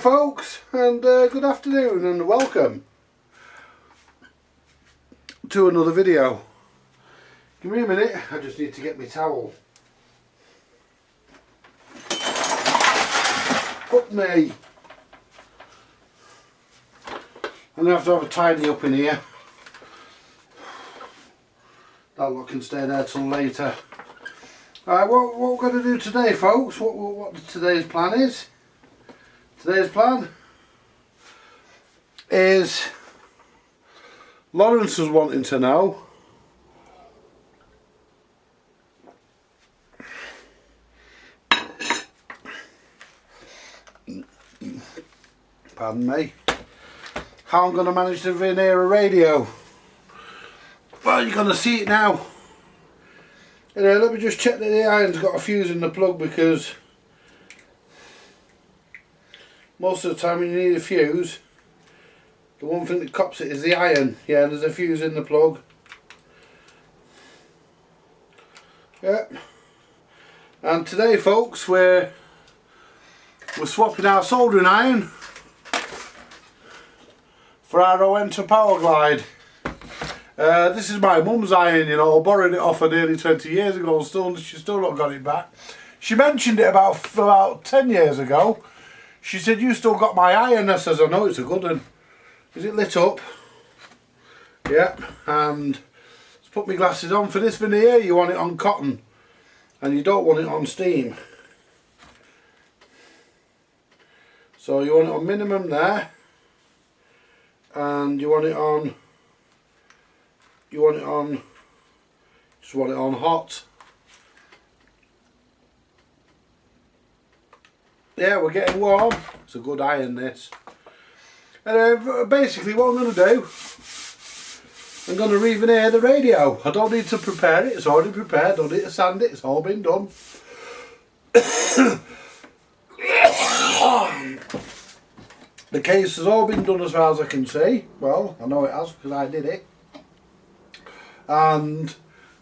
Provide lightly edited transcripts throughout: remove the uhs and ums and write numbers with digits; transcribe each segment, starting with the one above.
folks, and good afternoon and welcome to another video. Give me a minute, I just need to get my towel. Fuck me. I'm going to have a tidy up in here. That lot can stay there till later. Alright, what we're going to do today, folks, what today's plan is. Today's plan is Lawrence was wanting to know pardon me, how I'm going to manage to veneer a radio. Well, you're going to see it now. Anyway, let me just check that the iron's got a fuse in the plug, because most of the time when you need a fuse, the one thing that cops it is the iron. Yeah, there's a fuse in the plug. Yep. And today, folks, we're swapping our soldering iron for our Owenta Power Glide. This is my mum's iron, you know. I borrowed it off her nearly 20 years ago, and she's still not got it back. She mentioned it about 10 years ago. She said, "You still got my iron?" I says, "I know, it's a good one." Is it lit up? Yep. And let's put my glasses on. For this veneer, you want it on cotton, and you don't want it on steam. So you want it on minimum there, and you want it on hot. Yeah, we're getting warm. It's a good iron, this. And basically what I'm going to do, I'm going to re-veneer the radio. I don't need to prepare it, it's already prepared. Don't need to sand it, it's all been done. The case has all been done as far as I can see. Well, I know it has because I did it. And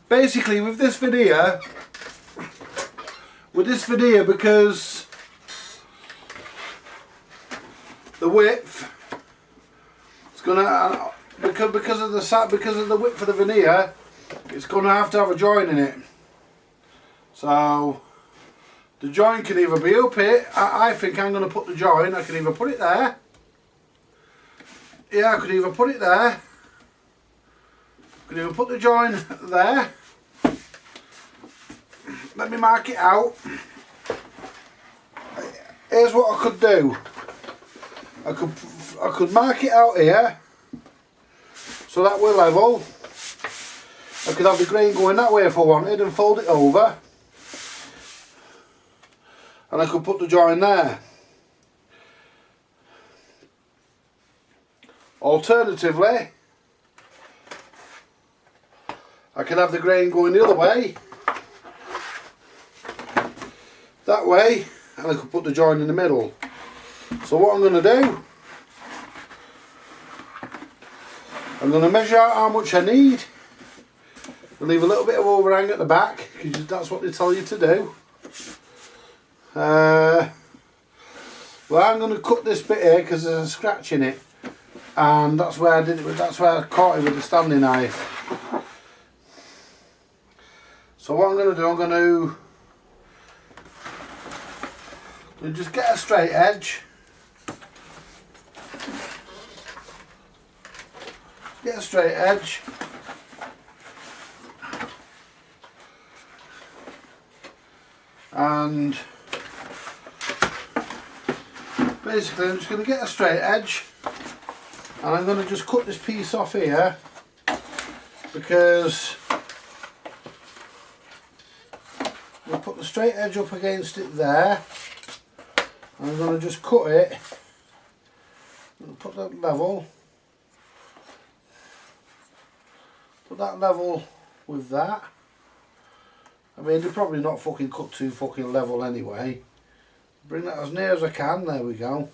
basically with this veneer, because the width, it's gonna because of the width of the veneer, it's gonna have to have a join in it. So the join can either be up here. I think I'm gonna put the join. I can either put it there. Yeah, I could either put it there. I could either put the join there. Let me mark it out. Here's what I could do. I could mark it out here, so that we're level. I could have the grain going that way if I wanted and fold it over, and I could put the join there. Alternatively, I could have the grain going the other way, that way, and I could put the join in the middle. So what I'm going to do, I'm going to measure out how much I need and leave a little bit of overhang at the back, because that's what they tell you to do. Well, I'm going to cut this bit here because there's a scratch in it, and that's where I did it. That's where I caught it with the Stanley knife. So what I'm going to do, I'm going to just get a straight edge. Get a straight edge. And basically I'm just going to get a straight edge, and I'm going to just cut this piece off here, because I'll put the straight edge up against it there. I'm going to just cut it and put that level. Put that level with that. I mean, they're probably not fucking cut too fucking level anyway. Bring that as near as I can. There we go.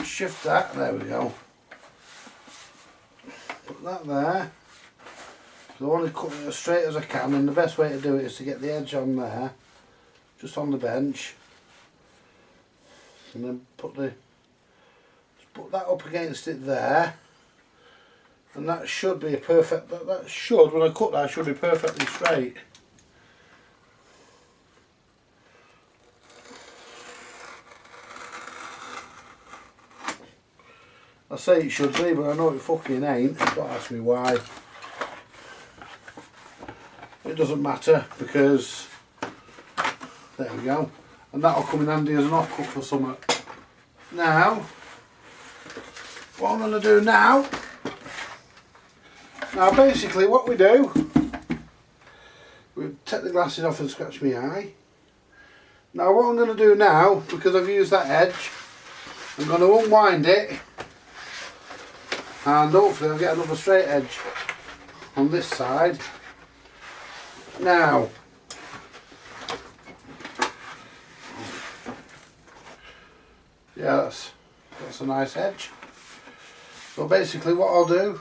Shift that. There we go. Put that there. So I want to cut it as straight as I can, and the best way to do it is to get the edge on there, just on the bench, and then put that up against it there, and that should be a perfect, that should, when I cut that, should be perfectly straight. I say it should be, but I know it fucking ain't. Don't ask me why. It doesn't matter, because there we go, and that'll come in handy as an offcut for summer. Now, what I'm going to do now basically what we do, we take the glasses off and scratch my eye. Now what I'm going to do now, because I've used that edge, I'm going to unwind it, and hopefully I'll get another straight edge on this side. Now, yeah, that's a nice edge. So basically what I'll do,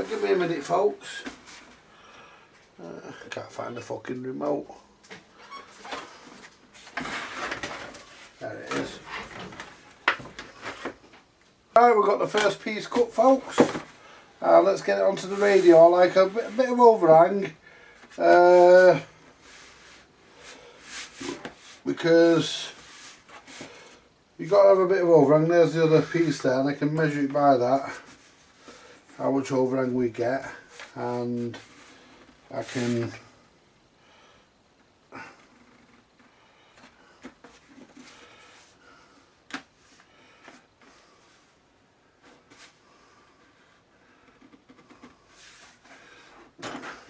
give me a minute folks, I can't find the fucking remote. There it is. Right, we've got the first piece cut folks. Let's get it onto the radio, like a bit of overhang, because you've got to have a bit of overhang. There's the other piece there, and I can measure it by that, how much overhang we get, and I can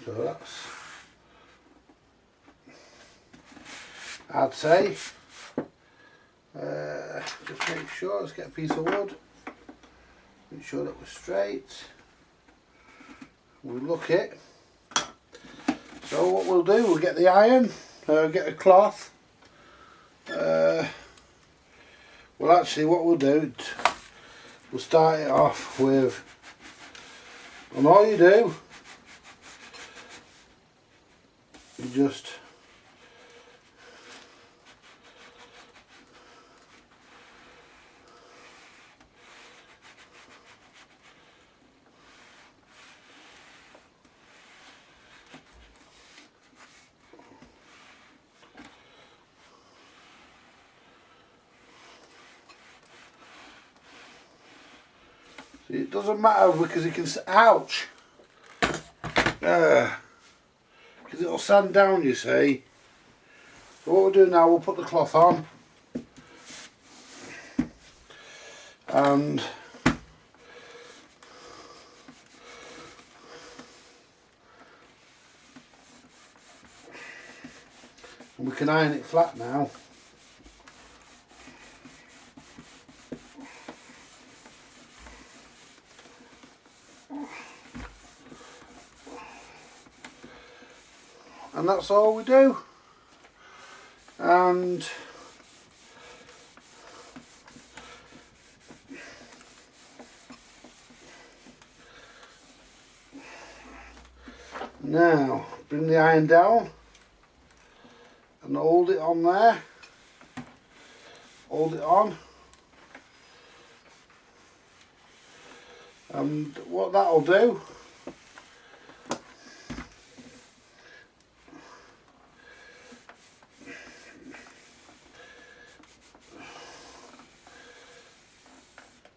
so that's, I'd say, just make sure, let's get a piece of wood, make sure that we're straight, we look it. So what we'll do, we'll get the iron, get a cloth, well actually what we'll do, we'll start it off with, and all you do, you just see, it doesn't matter because you can, ouch, because it'll sand down, you see. So what we'll do now, we'll put the cloth on, and we can iron it flat now. And that's all we do. And now bring the iron down and hold it on there, hold it on, and what that'll do,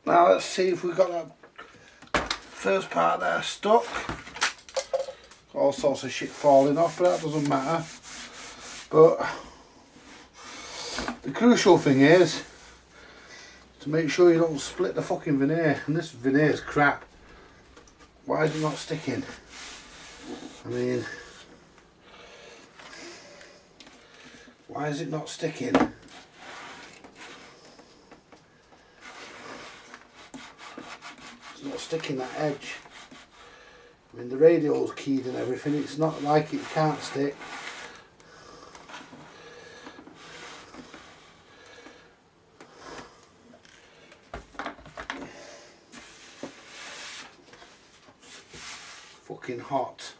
now let's see if we've got that first part there stuck. All sorts of shit falling off, but that doesn't matter. But the crucial thing is to make sure you don't split the fucking veneer, and this veneer is crap. Why is it not sticking? I mean, why is it not sticking? It's not sticking that edge. I mean, the radio's keyed and everything, it's not like it can't stick. fucking hot.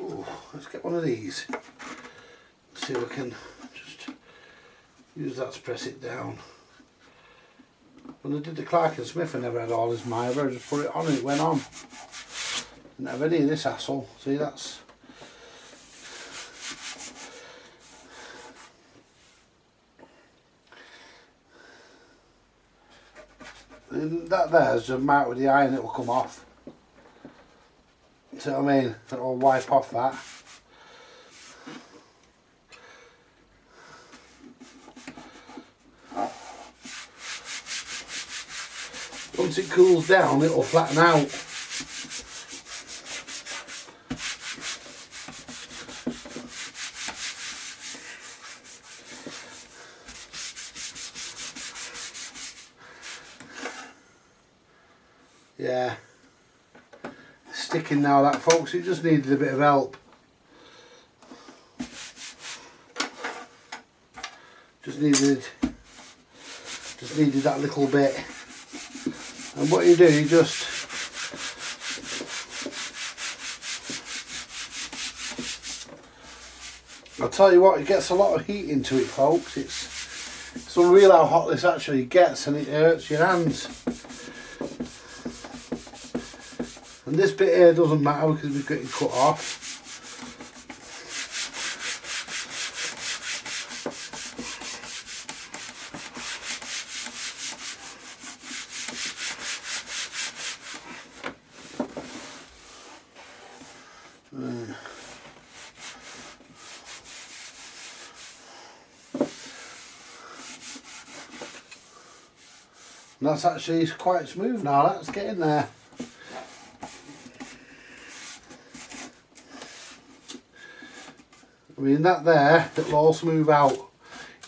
Ooh, let's get one of these. See if we can just use that to press it down. When I did the Clark and Smith, I never had all this mibre. I just put it on and it went on. Didn't have any of this hassle. See, that's... And that there's a mount with the iron, it will come off. See what I mean? It'll wipe off that. Once it cools down, it'll flatten out. Yeah, it's sticking now, that, folks. It just needed a bit of help. Just needed that little bit. And what you do, you just I'll tell you what, it gets a lot of heat into it, folks. It's unreal how hot this actually gets, and it hurts your hands. And this bit here doesn't matter because we've got it cut off. And that's actually quite smooth now, that's getting there. I mean, that there, it'll all smooth out.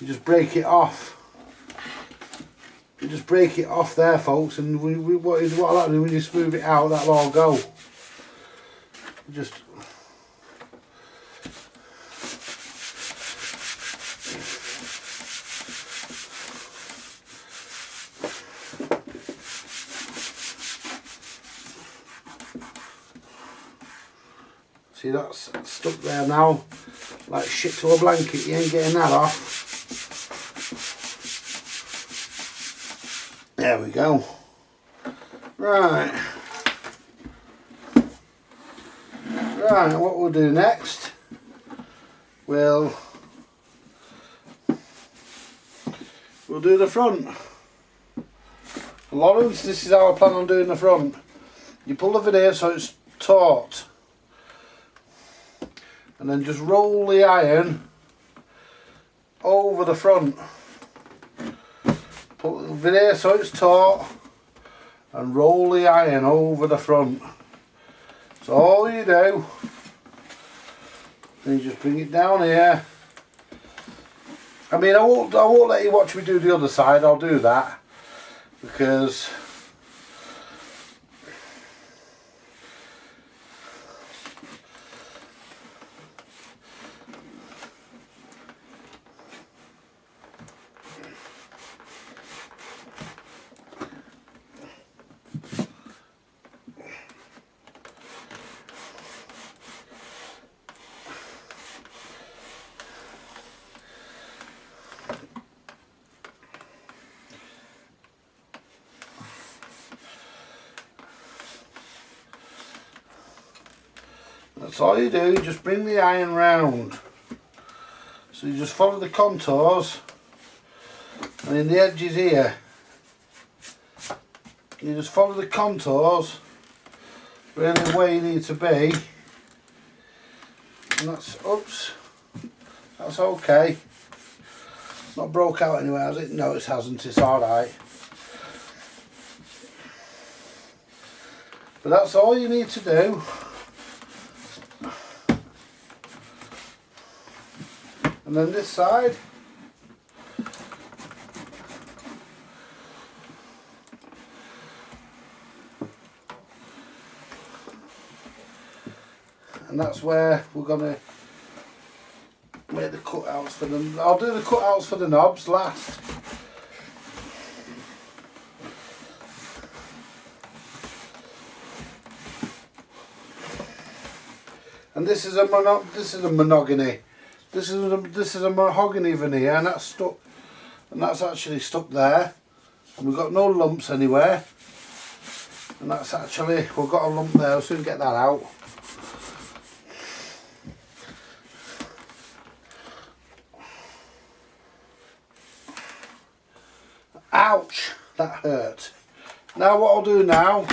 You just break it off. You just break it off there, folks, and what'll happen when you smooth it out, that'll all go. Just see, that's stuck there now, like shit to a blanket. You ain't getting that off. There we go. Right. Right, what we'll do next, we'll do the front. Lawrence, this is how I plan on doing the front. You pull the veneer so it's taut, and then just roll the iron over the front. Put the veneer so it's taut and roll the iron over the front. So all you do, then you just bring it down here. I mean, I won't let you watch me do the other side. I'll do that because that's all you do. You just bring the iron round. So you just follow the contours, and in the edges here, you just follow the contours really where you need to be. And that's, oops, that's okay. Not broke out anywhere, has it? No, it hasn't. It's alright. But that's all you need to do. And then this side, and that's where we're going to make the cutouts for them. I'll do the cutouts for the knobs last. And this is a monogamy. This is a mahogany veneer, and that's stuck, and that's actually stuck there. And we've got no lumps anywhere. And that's actually, we've got a lump there. I'll soon get that out. Ouch, that hurt. Now what I'll do now,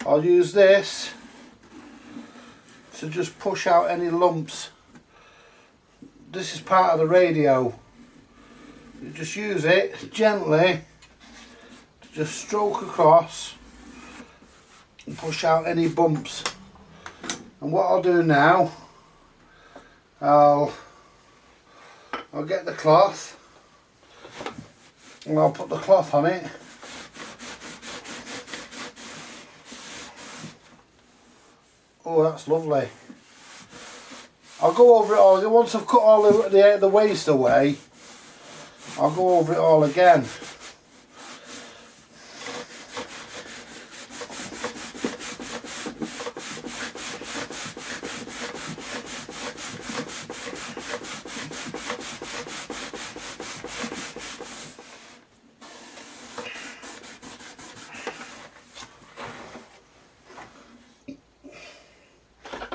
I'll use this to just push out any lumps. This is part of the radio. You just use it gently to just stroke across and push out any bumps. And what I'll do now, I'll get the cloth and I'll put the cloth on it. Oh, that's lovely. I'll go over it all. Once I've cut all the waste away, I'll go over it all again.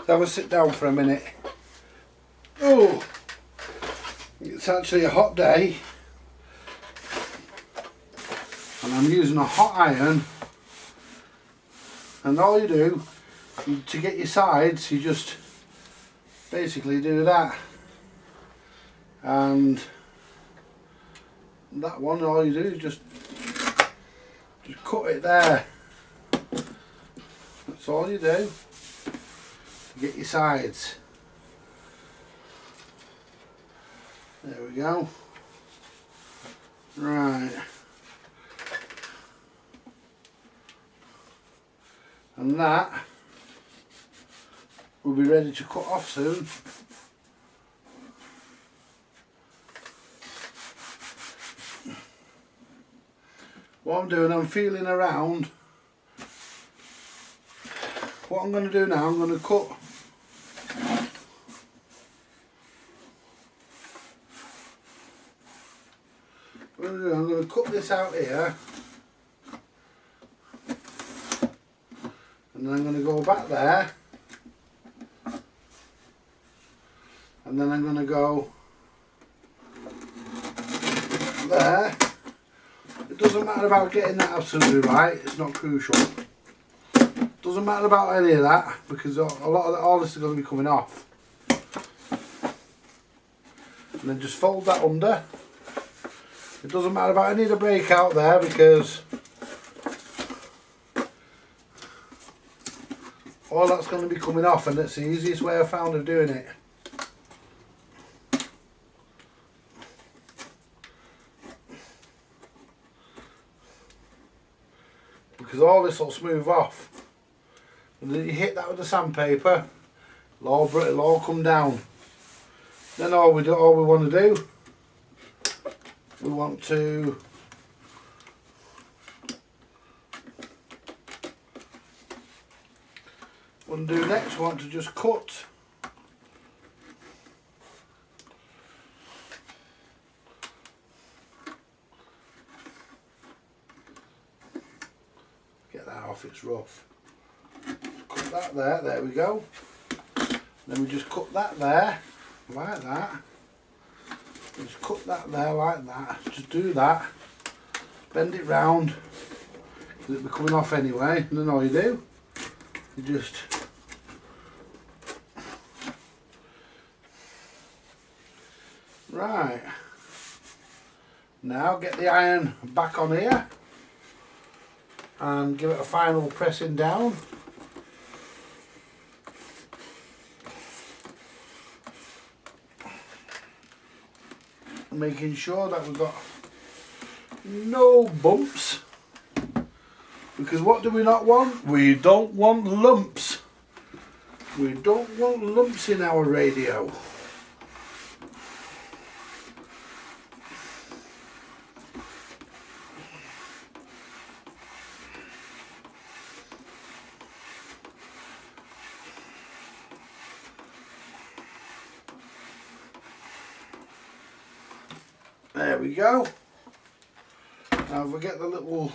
Have a sit down for a minute. Oh, it's actually a hot day and I'm using a hot iron, and all you do to get your sides, you just basically do that, and that one, all you do is just cut it there. That's all you do. Get your sides. There we go. Right. And that will be ready to cut off soon. What I'm doing, I'm feeling around. What I'm going to do now, I'm going to cut I'm going to cut this out here, and then I'm going to go back there, and then I'm going to go there. It doesn't matter about getting that absolutely right, it's not crucial. Doesn't matter about any of that, because all this is going to be coming off. And then just fold that under. It doesn't matter about any of the breakout there, because all that's going to be coming off, and it's the easiest way I found of doing it. Because all this will smooth off. And then you hit that with the sandpaper, it'll all come down. Then all we want to do, we want to undo next. We want to just cut get that off, it's rough. Cut that there we go. Then we just cut that there like that. Just cut that there like that. Just do that. Bend it round, because it'll be coming off anyway. And then all you do, you just right. Now get the iron back on here and give it a final pressing down. Making sure that we've got no bumps, because what do we not want? We don't want lumps. We don't want lumps in our radio. There we go. Now if we get the little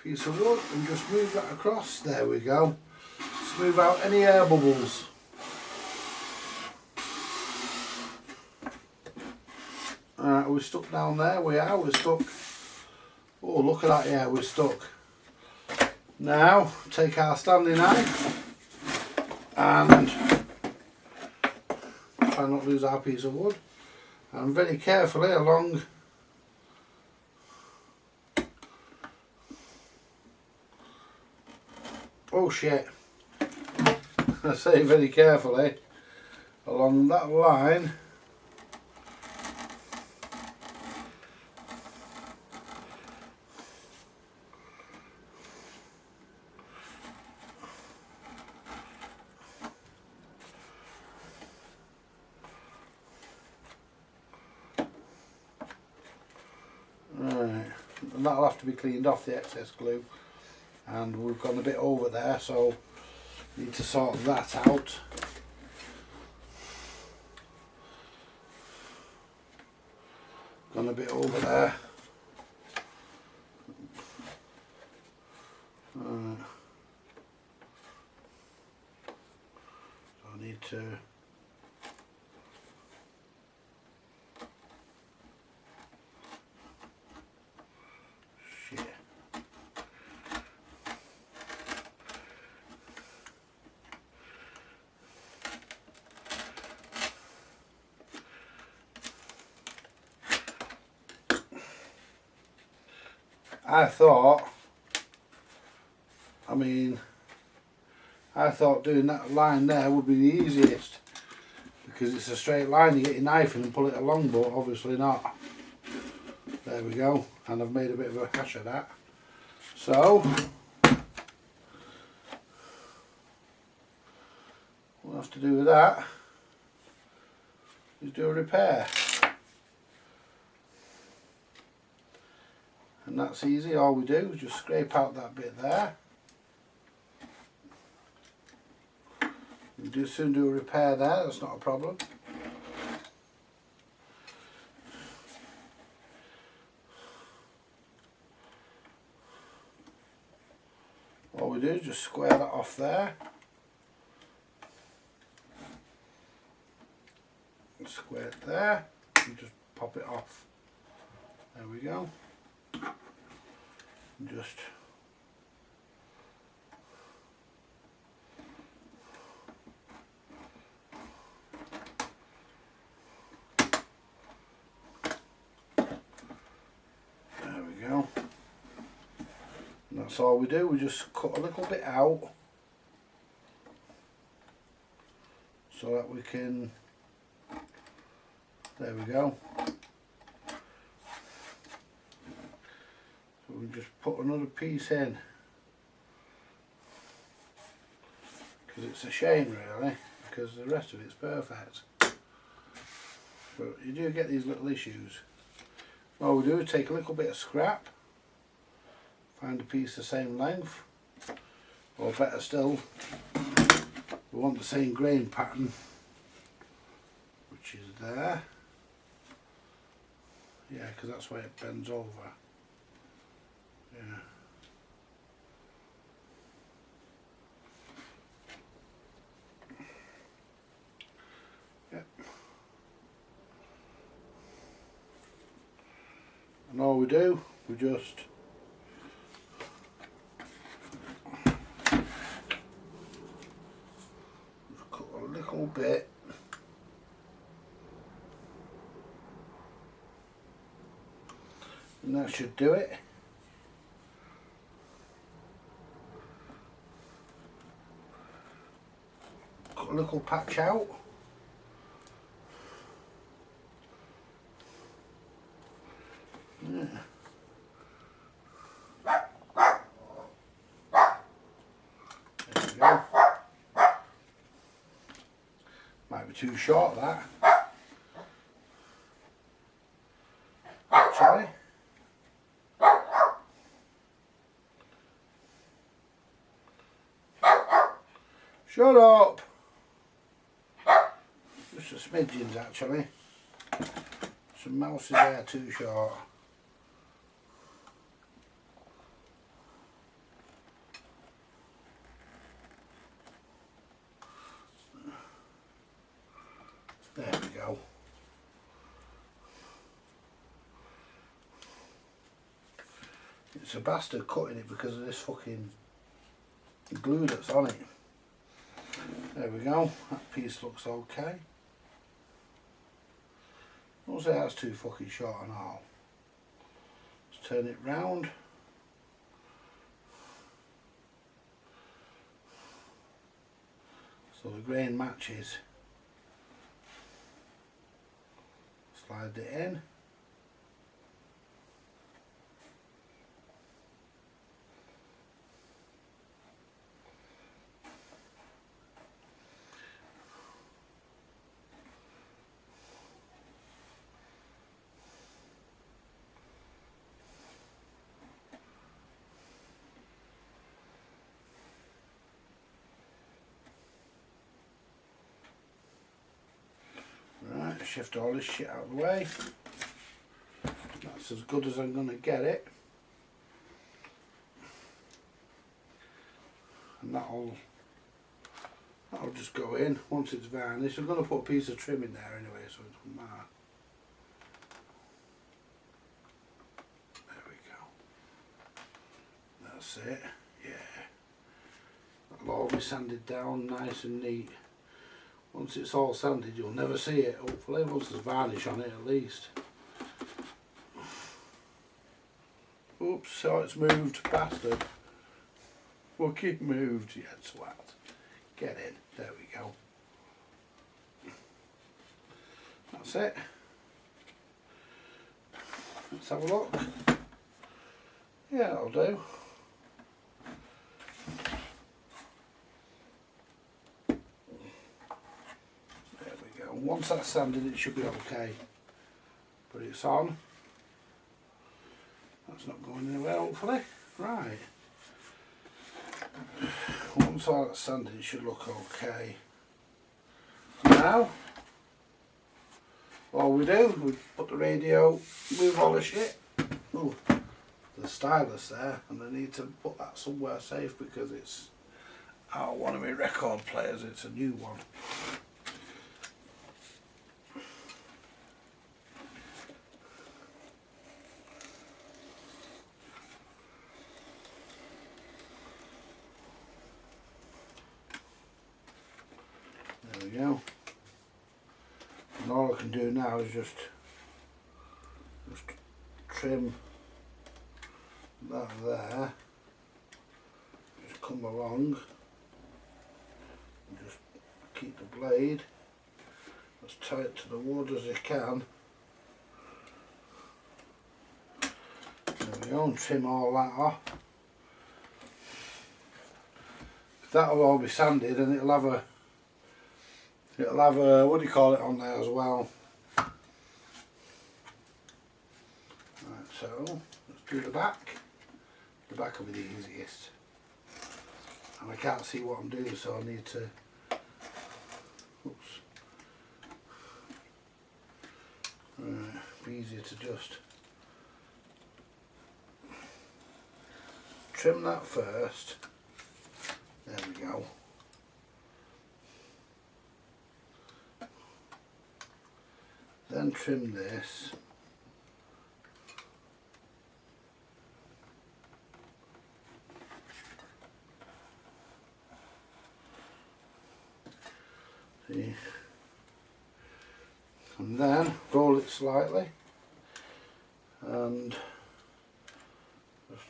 piece of wood and just move that across, there we go. Smooth out any air bubbles. Alright, we're stuck down there, we're stuck. Oh, look at that, yeah, we're stuck. Now, take our standing knife and try not to lose our piece of wood. And very carefully along oh shit, I say very carefully along that line. Right, and that'll have to be cleaned off, the excess glue, and we've gone a bit over there, so need to sort that out. Gone a bit over there. So I need to I thought doing that line there would be the easiest, because it's a straight line, you get your knife in and pull it along, but obviously not. There we go, and I've made a bit of a hash of that. So what we'll have to do with that is do a repair. And that's easy, all we do is just scrape out that bit there. We'll soon do a repair there, that's not a problem. All we do is just square that off there. Square it there, and just pop it off. There we go. Just there we go. And that's all we do, we just cut a little bit out so that we can, there we go. So we just put another piece in, because it's a shame really, because the rest of it's perfect. But you do get these little issues. All we do is take a little bit of scrap, find a piece the same length, or better still, we want the same grain pattern, which is there. Yeah, because that's where it bends over. Yeah. Yep. And all we do, we just cut a little bit. And that should do it. Cut a little patch out. Yeah. There we go. Might be too short that. Actually. Shut up! Just a smidgens actually. Just some mouse's hair too short. There we go. It's a bastard cutting it because of this fucking glue that's on it. There we go, that piece looks okay. I'll say that's too fucking short and all. Let's turn it round. So the grain matches. Slide it in. Right, shift all this shit out of the way. That's as good as I'm going to get it. And that'll just go in once it's varnished. I'm going to put a piece of trim in there anyway, so it doesn't matter. There we go. That's it. Yeah. That'll all be sanded down nice and neat. Once it's all sanded, you'll never see it, hopefully, once there's varnish on it at least. Oops, so it's moved, bastard. Fucking moved, you swat. Get in, there we go. That's it. Let's have a look. Yeah, that'll do. Once that's sanded, it should be okay. But it's on. That's not going anywhere, hopefully. Right. Once all that's sanded, it should look okay. Now, all we do, we put the radio, move all the shit. Oh, the stylus there, and I need to put that somewhere safe because it's one of my record players. It's a new one. There we go. And all I can do now is just trim that there. Just come along and just keep the blade as tight to the wood as I can. There we go, and trim all that off. That'll all be sanded and it'll have a what do you call it on there as well. Right, so let's do the back. The back will be the easiest. And I can't see what I'm doing, so I need to, oops. Right, be easier to just trim that first. There we go. Then trim this. See? And then roll it slightly and just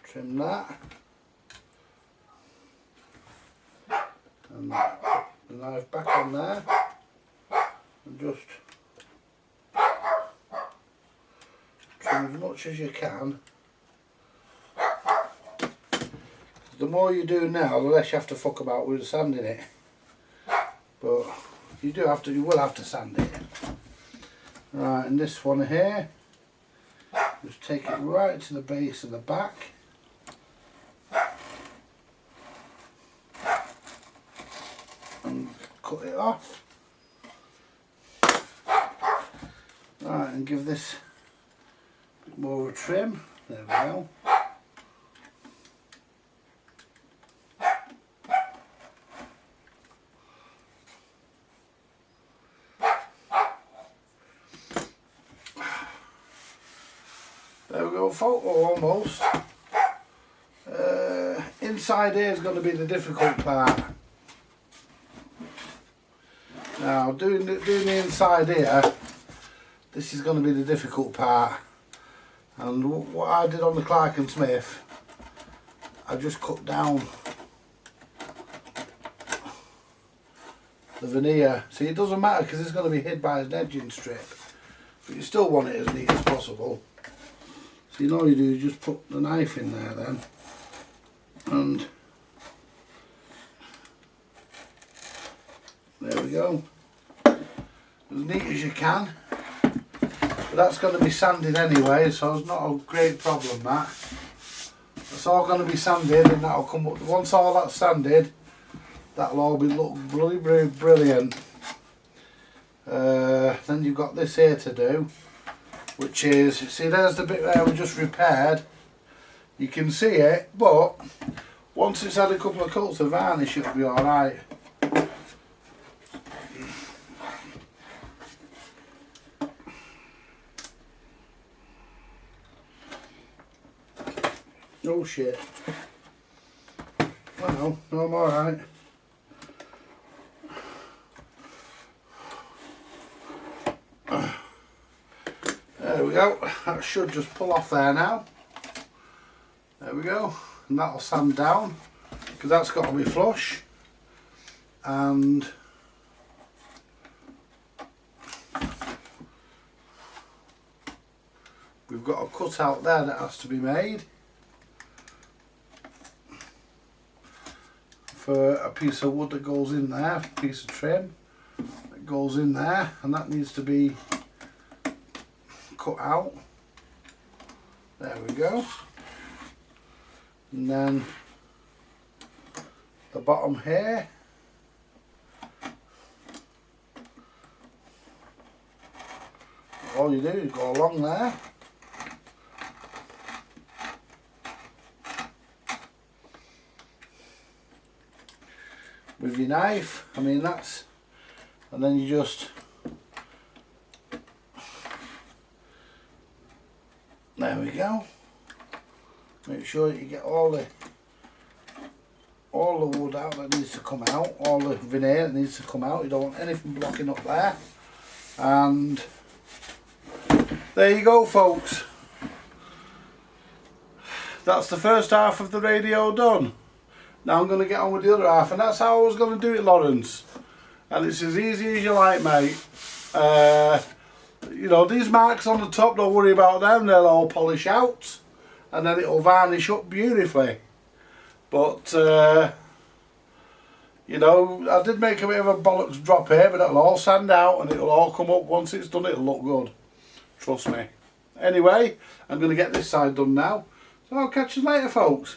trim that. And put the knife back on there and just trim as much as you can. The more you do now, the less you have to fuck about with sanding it. But you will have to sand it. Right, and this one here, just take it right to the base of the back. And cut it off. Right, and give this a bit more of a trim. There we go. There we go, folks, almost. Inside here is going to be the difficult part. Now, doing the inside here, this is going to be the difficult part. And what I did on the Clark & Smith, I just cut down the veneer. See, it doesn't matter because it's going to be hid by an edging strip, but you still want it as neat as possible. So all you do is just put the knife in there then, and there we go, as neat as you can. But that's going to be sanded anyway, so it's not a great problem that. It's all going to be sanded, and that'll come up, once all that's sanded, that'll all be look really brilliant. Then you've got this here to do, which is, see, there's the bit there we just repaired. You can see it, but once it's had a couple of coats of varnish, it'll be alright. Oh shit. Well, no, I'm alright. There we go, that should just pull off there now. There we go, and that'll sand down because that's got to be flush. And we've got a cutout there that has to be made for a piece of wood that goes in there, a piece of trim that goes in there, and that needs to be cut out. There we go. And then the bottom here, all you do is go along there, with your knife. I mean, that's, and then you just, there we go. Make sure that you get all the wood out that needs to come out, all the veneer that needs to come out. You don't want anything blocking up there. And there you go, folks. That's the first half of the radio done. Now I'm going to get on with the other half, and that's how I was going to do it, Lawrence. And it's as easy as you like, mate. You know, these marks on the top, don't worry about them, they'll all polish out and then it'll varnish up beautifully. But you know, I did make a bit of a bollocks drop here, but it'll all sand out and it'll all come up. Once it's done, it'll look good, trust me. Anyway, I'm going to get this side done now, so I'll catch you later, folks.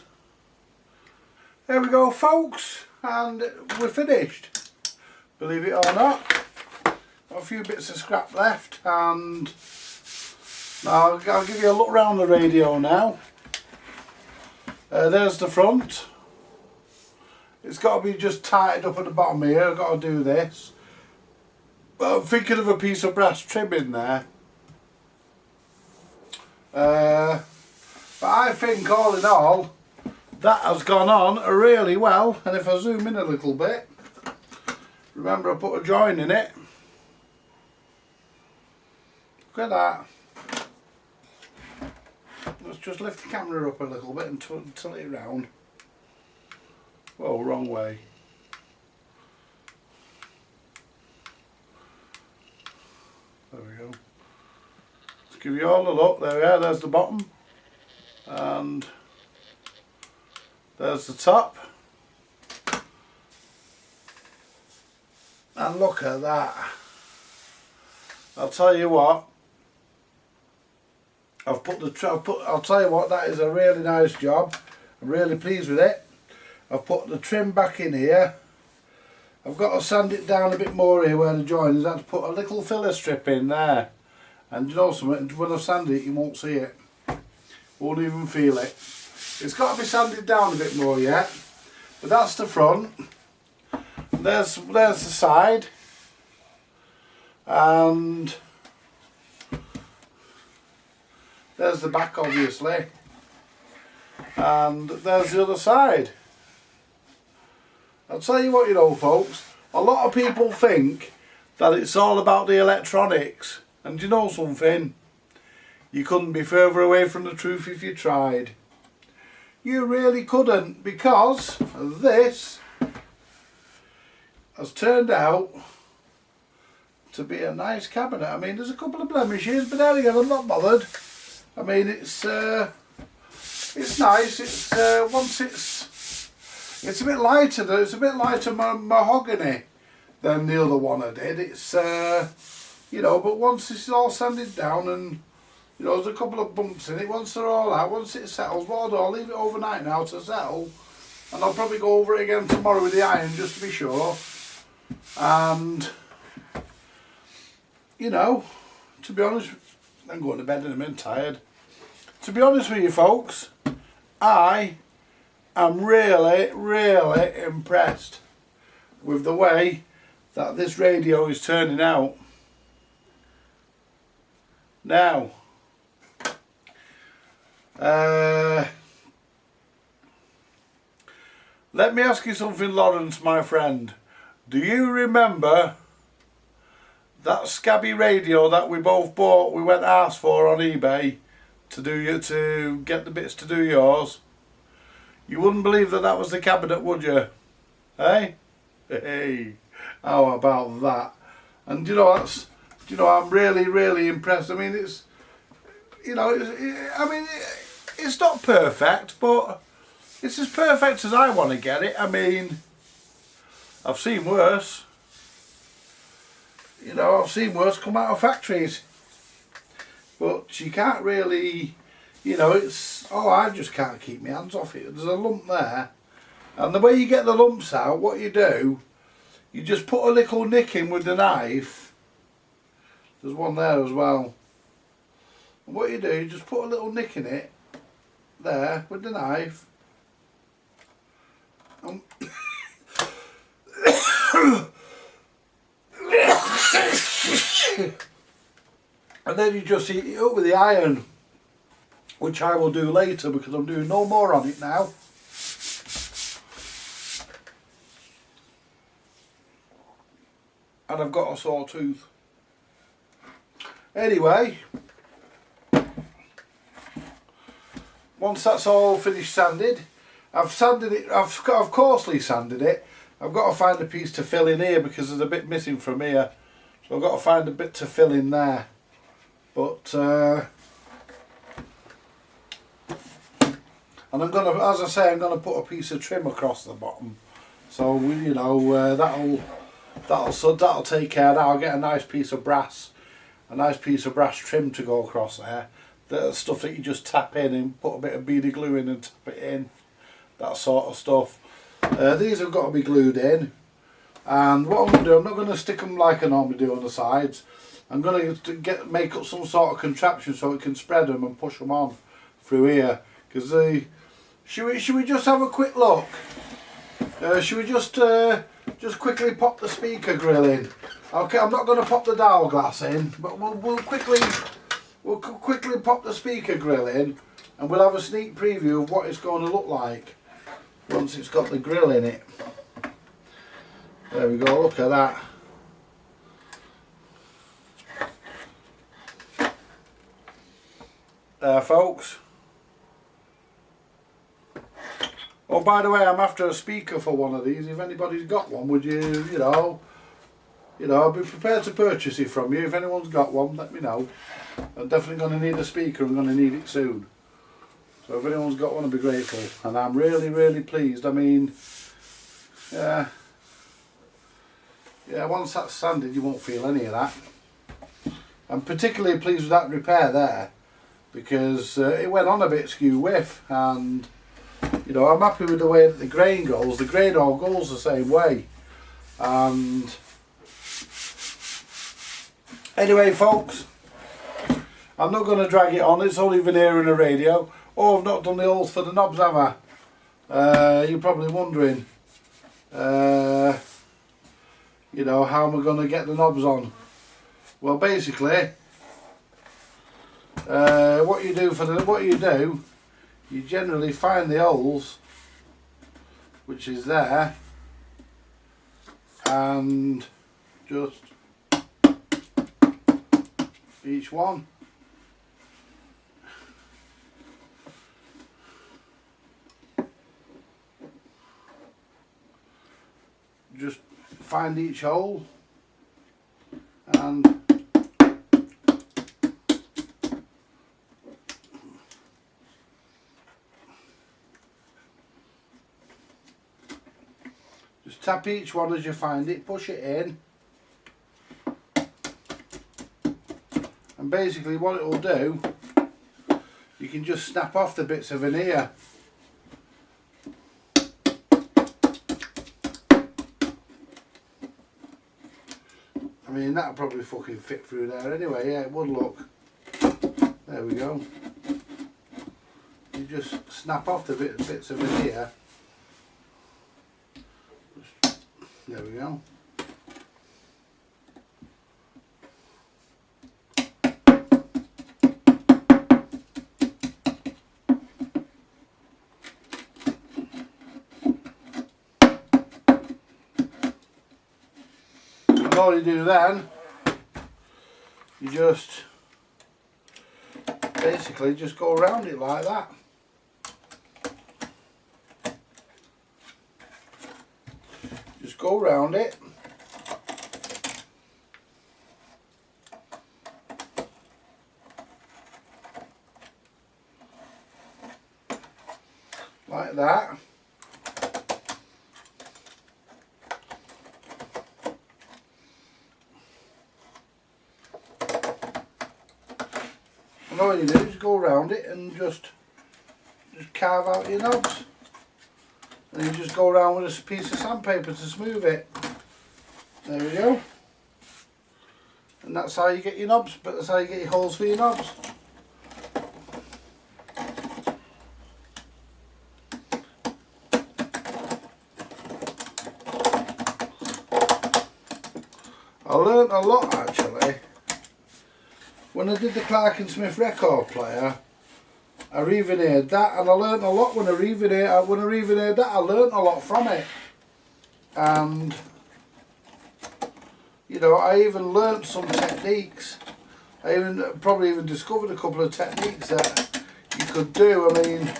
There we go, folks, and we're finished, believe it or not. Got a few bits of scrap left, and now I'll give you a look around the radio now. There's the front. It's got to be just tightened up at the bottom here. I've got to do this. But I'm thinking of a piece of brass trim in there. But I think all in all, that has gone on really well. And if I zoom in a little bit, remember I put a join in it. Look at that. Let's just lift the camera up a little bit and tilt it around. Whoa, wrong way. There we go. Let's give you all a look. There we are, there's the bottom. And there's the top. And look at that. I'll tell you what. I'll tell you what, that is a really nice job. I'm really pleased with it. I've put the trim back in here. I've got to sand it down a bit more here where the join is. I have to put a little filler strip in there. And you know something, when I've sanded it you won't see it. Won't even feel it. It's got to be sanded down a bit more yet. But that's the front. There's the side. And there's the back obviously. And there's the other side. I'll tell you what, you know folks, a lot of people think that it's all about the electronics, and you know something, you couldn't be further away from the truth if you tried. You really couldn't, because this has turned out to be a nice cabinet. I mean, there's a couple of blemishes, but there again, I'm not bothered. I mean, it's nice. It's once it's a bit lighter. It's a bit lighter mahogany than the other one I did. It's you know, but once this is all sanded down and you know, there's a couple of bumps in it. Once they're all out, once it settles, what I'll do, I'll leave it overnight now to settle, and I'll probably go over it again tomorrow with the iron just to be sure. And you know, to be honest, I'm going to bed in a minute tired. To be honest with you folks, I am really, really impressed with the way that this radio is turning out. Now, let me ask you something, Lawrence, my friend. Do you remember that scabby radio that we both bought, we went arse for on eBay to get the bits to do yours? You wouldn't believe that that was the cabinet, would you? Hey? Hey, how about that? And you know, I'm really, really impressed. I mean, it's, you know, it's not perfect, but it's as perfect as I want to get it. I mean, I've seen worse. You know, I've seen worse come out of factories. But you can't really, you know, it's, oh, I just can't keep my hands off it. There's a lump there. And the way you get the lumps out, what you do, you just put a little nick in with the knife. There's one there as well. And what you do, you just put a little nick in it, there, with the knife. And then you just heat it up with the iron, which I will do later because I'm doing no more on it now. And I've got a sore tooth. Anyway, once that's all finished sanded, I've sanded it, I've coarsely sanded it. I've got to find a piece to fill in here because there's a bit missing from here. So I've got to find a bit to fill in there. But, and I'm going to, as I say, I'm going to put a piece of trim across the bottom. So, you know, that'll take care of that. I'll get a nice piece of brass trim to go across there. The stuff that you just tap in and put a bit of beady glue in and tap it in. That sort of stuff. These have got to be glued in. And what I'm going to do, I'm not going to stick them like I normally do on the sides. I'm going to make up some sort of contraption so it can spread them and push them on through here. Because should we just have a quick look? Should we just quickly pop the speaker grill in? Okay, I'm not going to pop the dial glass in, but we'll quickly pop the speaker grill in, and we'll have a sneak preview of what it's going to look like once it's got the grill in it. There we go. Look at that. There, folks. Oh, by the way, I'm after a speaker for one of these. If anybody's got one, would you, you know, I'll be prepared to purchase it from you. If anyone's got one, let me know. I'm definitely going to need a speaker. I'm going to need it soon. So if anyone's got one, I'll be grateful. And I'm really, really pleased. I mean, yeah, once that's sanded, you won't feel any of that. I'm particularly pleased with that repair there, because it went on a bit skew whiff, and you know, I'm happy with the way that the grain goes. The grain all goes the same way. And anyway, folks, I'm not going to drag it on, it's only veneer and a radio. Oh, I've not done the holes for the knobs, have I? You're probably wondering, you know, how am I going to get the knobs on? Well, basically, what you do, you generally find the holes, which is there, and just each one. Just find each hole and just tap each one as you find it, push it in, and basically what it will do, you can just snap off the bits of veneer. I mean, that'll probably fucking fit through there anyway. Yeah, it would look. There we go. You just snap off the bits of veneer. There we go. All you do then, you just basically just go around it like that. Just go around it. Like that. And all you do is go around it and just carve out your knobs. And you just go around with a piece of sandpaper to smooth it. There we go. And that's how you get your knobs, but that's how you get your holes for your knobs. I learnt a lot actually. When I did the Clark and Smith record player, I reveneered that, and I learnt a lot when I reveneered that. I learnt a lot from it, and you know, I even learnt some techniques. I probably even discovered a couple of techniques that you could do. I mean,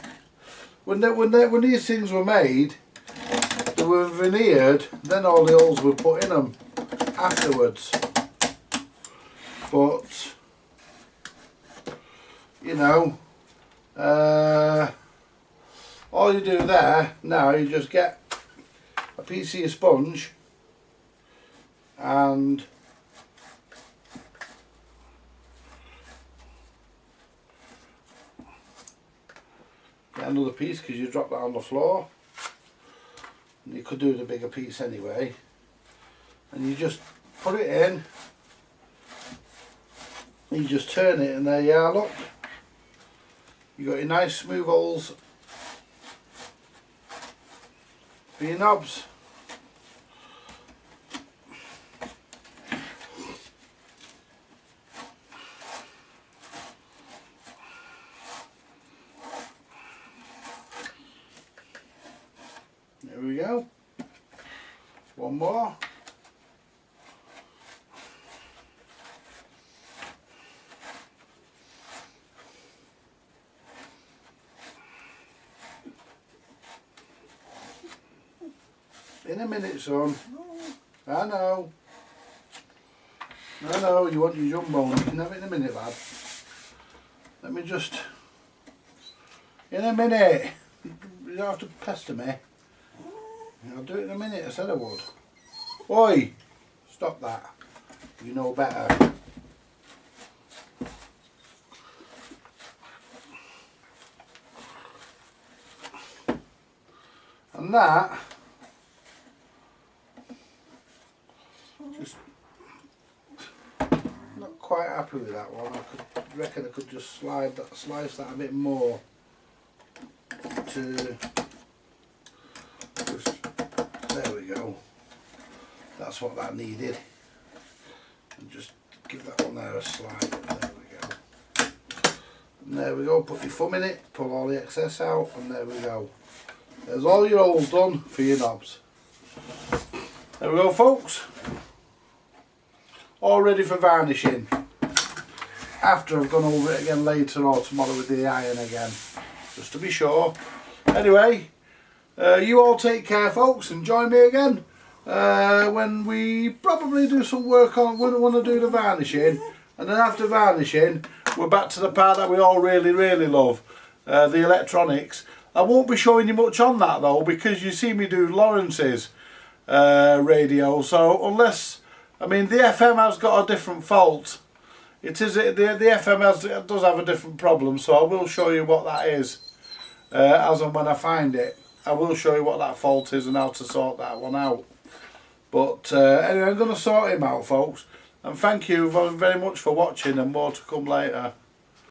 when these things were made, they were veneered, then all the holes were put in them afterwards. But you know, all you do there now, you just get a piece of your sponge and get another piece, because you drop that on the floor, and you could do the bigger piece anyway, and you just put it in, and you just turn it, and there you are, look. You got your nice smooth holes for your knobs. There we go. One more. In a minute, son. I know. You want your jumbo. You can have it in a minute, lad. Let me just... In a minute. You don't have to pester me. I'll do it in a minute. I said I would. Oi! Stop that. You know better. And that... Just not quite happy happy with that one. I reckon I could just slice that a bit more to just, there we go. That's what that needed. And just give that one there a slide. There we go. And there we go. Put your thumb in it, pull all the excess out, and there we go. There's all your holes done for your knobs. There we go, folks. All ready for varnishing. After I've gone over it again later or tomorrow with the iron again, just to be sure. Anyway, you all take care, folks, and join me again when we probably do some work on when we want to do the varnishing, and then after varnishing we're back to the part that we all really love, the electronics. I won't be showing you much on that though, because you see me do Lawrence's radio, so unless, I mean, the FM has got a different fault. The FM does have a different problem, so I will show you what that is as and when I find it. I will show you what that fault is and how to sort that one out. But anyway, I'm going to sort him out, folks, and thank you very much for watching, and more to come later.